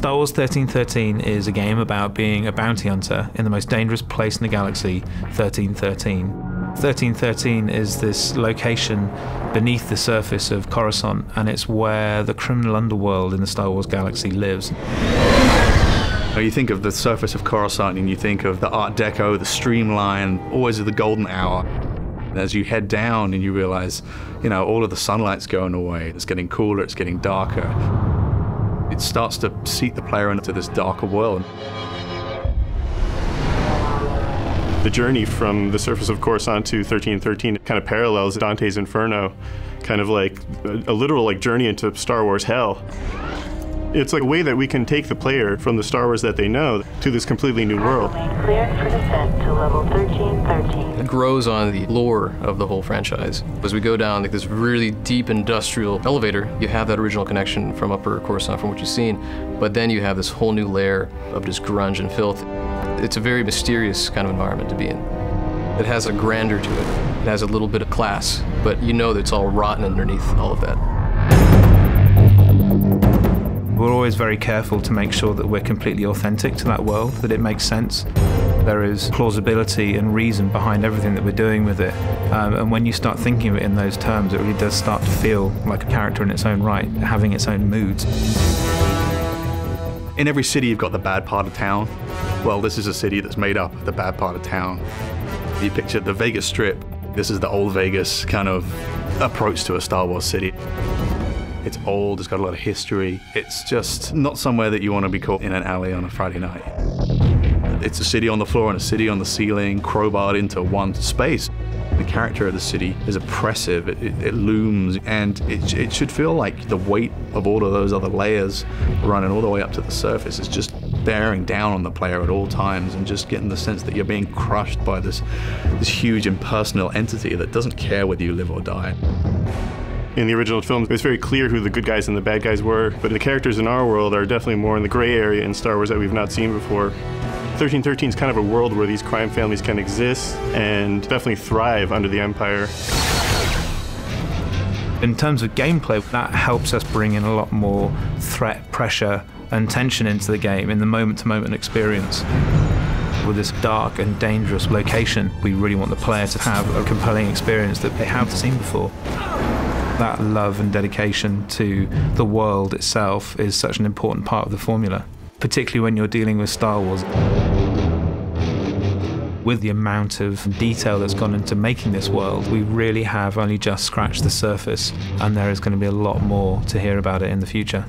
Star Wars 1313 is a game about being a bounty hunter in the most dangerous place in the galaxy, 1313. 1313 is this location beneath the surface of Coruscant, and it's where the criminal underworld in the Star Wars galaxy lives. You think of the surface of Coruscant and you think of the Art Deco, the streamline, always the golden hour. As you head down and you realize, all of the sunlight's going away, it's getting cooler, it's getting darker. It starts to seat the player into this darker world. The journey from the surface of Coruscant to 1313 kind of parallels Dante's Inferno, kind of like a literal journey into Star Wars hell. It's like a way that we can take the player from the Star Wars that they know to this completely new world. Cleared for descent to level 1313. It grows on the lore of the whole franchise. As we go down this really deep industrial elevator, you have that original connection from Upper Coruscant, from what you've seen, but then you have this whole new layer of just grunge and filth. It's a very mysterious kind of environment to be in. It has a grandeur to it. It has a little bit of class, but you know that it's all rotten underneath all of that. We're always very careful to make sure that we're completely authentic to that world, that it makes sense. There is plausibility and reason behind everything that we're doing with it. And when you start thinking of it in those terms, it really does start to feel like a character in its own right, having its own moods. In every city, you've got the bad part of town. Well, this is a city that's made up of the bad part of town. You picture the Vegas Strip. This is the old Vegas kind of approach to a Star Wars city. It's old, it's got a lot of history. It's just not somewhere that you want to be caught in an alley on a Friday night. It's a city on the floor and a city on the ceiling, crowbarred into one space. The character of the city is oppressive, it looms, and it should feel like the weight of all of those other layers running all the way up to the surface is just bearing down on the player at all times, and just getting the sense that you're being crushed by this huge impersonal entity that doesn't care whether you live or die. In the original film, it's very clear who the good guys and the bad guys were, but the characters in our world are definitely more in the gray area in Star Wars that we've not seen before. 1313 is kind of a world where these crime families can exist and definitely thrive under the Empire. In terms of gameplay, that helps us bring in a lot more threat, pressure, and tension into the game in the moment-to-moment experience. With this dark and dangerous location, we really want the player to have a compelling experience that they haven't seen before. That love and dedication to the world itself is such an important part of the formula, particularly when you're dealing with Star Wars. With the amount of detail that's gone into making this world, we really have only just scratched the surface, and there is going to be a lot more to hear about it in the future.